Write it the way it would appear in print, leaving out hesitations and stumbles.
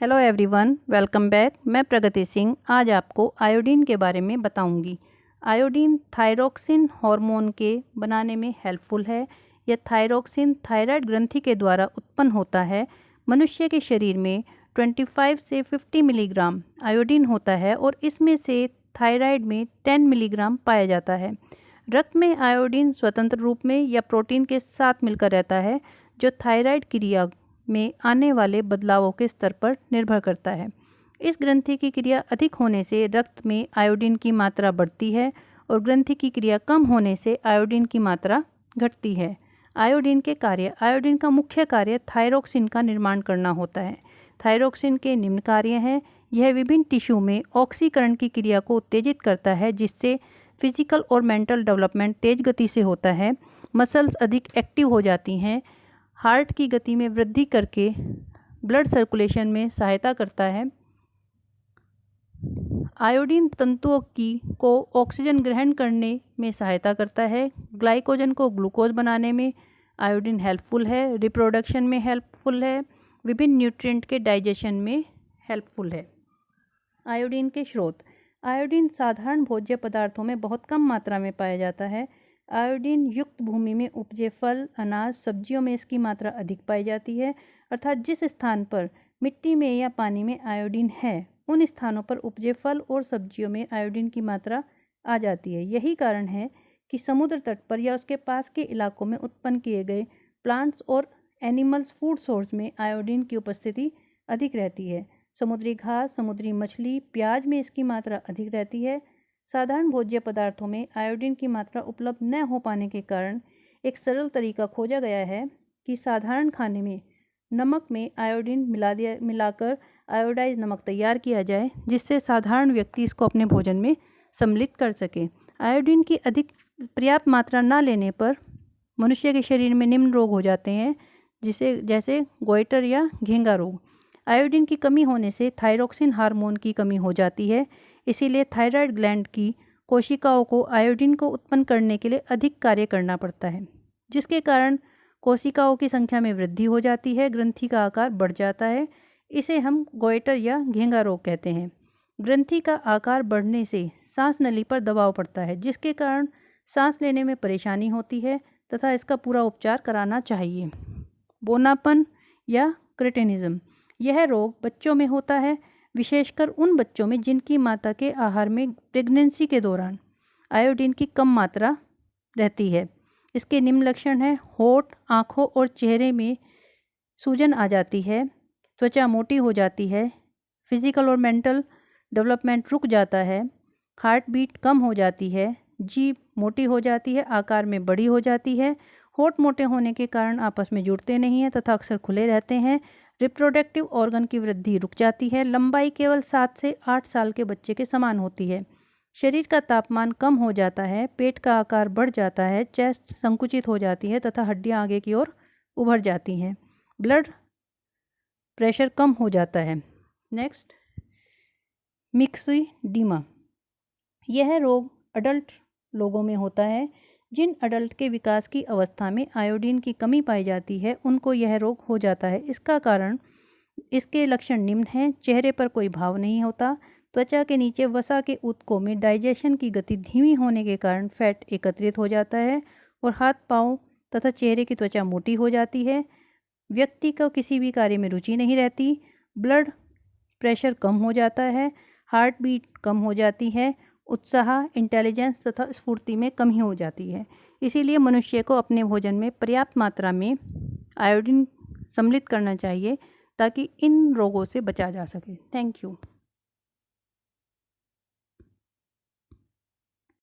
Hello everyone, welcome back. मैं प्रगति सिंह आज आपको आयोडीन के बारे में बताऊंगी। आयोडीन थायरोक्सिन हार्मोन के बनाने में हेल्पफुल है। यह थायरोक्सिन थायराइड ग्रंथि के द्वारा उत्पन्न होता है। मनुष्य के शरीर में 25 से 50 मिलीग्राम आयोडीन होता है और इसमें से थायराइड में 10 मिलीग्राम पाया जाता है। रक्त में आयोडीन स्वतंत्र रूप में या प्रोटीन के साथ मिलकर रहता है, जो थायराइड क्रिया में आने वाले बदलावों के स्तर पर निर्भर करता है। इस ग्रंथि की क्रिया अधिक होने से रक्त में आयोडीन की मात्रा बढ़ती है और ग्रंथि की क्रिया कम होने से आयोडीन की मात्रा घटती है। आयोडीन के कार्य। आयोडीन का मुख्य कार्य थायरोक्सिन का निर्माण करना होता है। थायरोक्सिन के निम्न कार्य हैं। यह विभिन्न टिश्यू में ऑक्सीकरण की क्रिया को उत्तेजित करता है, जिससे फिजिकल और मेंटल डेवलपमेंट तेज गति से होता है। मसल्स अधिक एक्टिव हो जाती हैं। हार्ट की गति में वृद्धि करके ब्लड सर्कुलेशन में सहायता करता है। आयोडीन तंतुओं को ऑक्सीजन ग्रहण करने में सहायता करता है। ग्लाइकोजन को ग्लूकोज बनाने में आयोडीन हेल्पफुल है। रिप्रोडक्शन में हेल्पफुल है। विभिन्न न्यूट्रिएंट के डाइजेशन में हेल्पफुल है। आयोडीन के स्रोत। आयोडीन साधारण भोज्य पदार्थों में बहुत कम मात्रा में पाया जाता है। आयोडीन युक्त भूमि में उपजे फल, अनाज, सब्जियों में इसकी मात्रा अधिक पाई जाती है। अर्थात जिस स्थान पर मिट्टी में या पानी में आयोडीन है, उन स्थानों पर उपजे फल और सब्जियों में आयोडीन की मात्रा आ जाती है। यही कारण है कि समुद्र तट पर या उसके पास के इलाकों में उत्पन्न किए गए प्लांट्स और एनिमल्स फूड सोर्स में आयोडीन की उपस्थिति अधिक रहती है। समुद्री घास, समुद्री मछली, प्याज में इसकी मात्रा अधिक रहती है। साधारण भोज्य पदार्थों में आयोडीन की मात्रा उपलब्ध न हो पाने के कारण एक सरल तरीका खोजा गया है कि साधारण खाने में नमक में आयोडीन मिलाकर आयोडाइज नमक तैयार किया जाए, जिससे साधारण व्यक्ति इसको अपने भोजन में सम्मिलित कर सके। आयोडीन की अधिक पर्याप्त मात्रा न लेने पर मनुष्य के शरीर में निम्न रोग हो जाते हैं, जैसे गोइटर या घेंगा रोग। आयोडीन की कमी होने से थायरोक्सिन हार्मोन की कमी हो जाती है। इसीलिए थायराइड ग्लैंड की कोशिकाओं को आयोडीन को उत्पन्न करने के लिए अधिक कार्य करना पड़ता है, जिसके कारण कोशिकाओं की संख्या में वृद्धि हो जाती है। ग्रंथि का आकार बढ़ जाता है। इसे हम गोइटर या घेंगा रोग कहते हैं। ग्रंथि का आकार बढ़ने से सांस नली पर दबाव पड़ता है, जिसके कारण सांस लेने में परेशानी होती है तथा इसका पूरा उपचार कराना चाहिए। बोनापन या क्रेटिनिज्म। यह रोग बच्चों में होता है, विशेषकर उन बच्चों में जिनकी माता के आहार में प्रेगनेंसी के दौरान आयोडीन की कम मात्रा रहती है। इसके निम्न लक्षण हैं: होंठ, आँखों और चेहरे में सूजन आ जाती है, त्वचा मोटी हो जाती है, फिजिकल और मेंटल डेवलपमेंट रुक जाता है, हार्ट बीट कम हो जाती है, जीभ मोटी हो जाती है, आकार में बड़ी हो जाती है, होंठ मोटे होने के कारण आपस में जुड़ते नहीं हैं तथा अक्सर खुले रहते हैं, रिप्रोडक्टिव ऑर्गन की वृद्धि रुक जाती है, लंबाई केवल 7 से 8 साल के बच्चे के समान होती है, शरीर का तापमान कम हो जाता है, पेट का आकार बढ़ जाता है, चेस्ट संकुचित हो जाती है तथा हड्डियां आगे की ओर उभर जाती हैं, ब्लड प्रेशर कम हो जाता है। नेक्स्ट, मिक्सोइडिमा। यह रोग अडल्ट लोगों में होता है। जिन अडल्ट के विकास की अवस्था में आयोडीन की कमी पाई जाती है, उनको यह रोग हो जाता है। इसका कारण, इसके लक्षण निम्न हैं: चेहरे पर कोई भाव नहीं होता, त्वचा के नीचे वसा के ऊतकों में डाइजेशन की गति धीमी होने के कारण फैट एकत्रित हो जाता है और हाथ, पाँव तथा चेहरे की त्वचा मोटी हो जाती है। व्यक्ति को किसी भी कार्य में रुचि नहीं रहती, ब्लड प्रेशर कम हो जाता है, हार्ट बीट कम हो जाती है, उत्साह, इंटेलिजेंस तथा स्फूर्ति में कमी हो जाती है। इसीलिए मनुष्य को अपने भोजन में पर्याप्त मात्रा में आयोडीन सम्मिलित करना चाहिए ताकि इन रोगों से बचा जा सके। Thank you.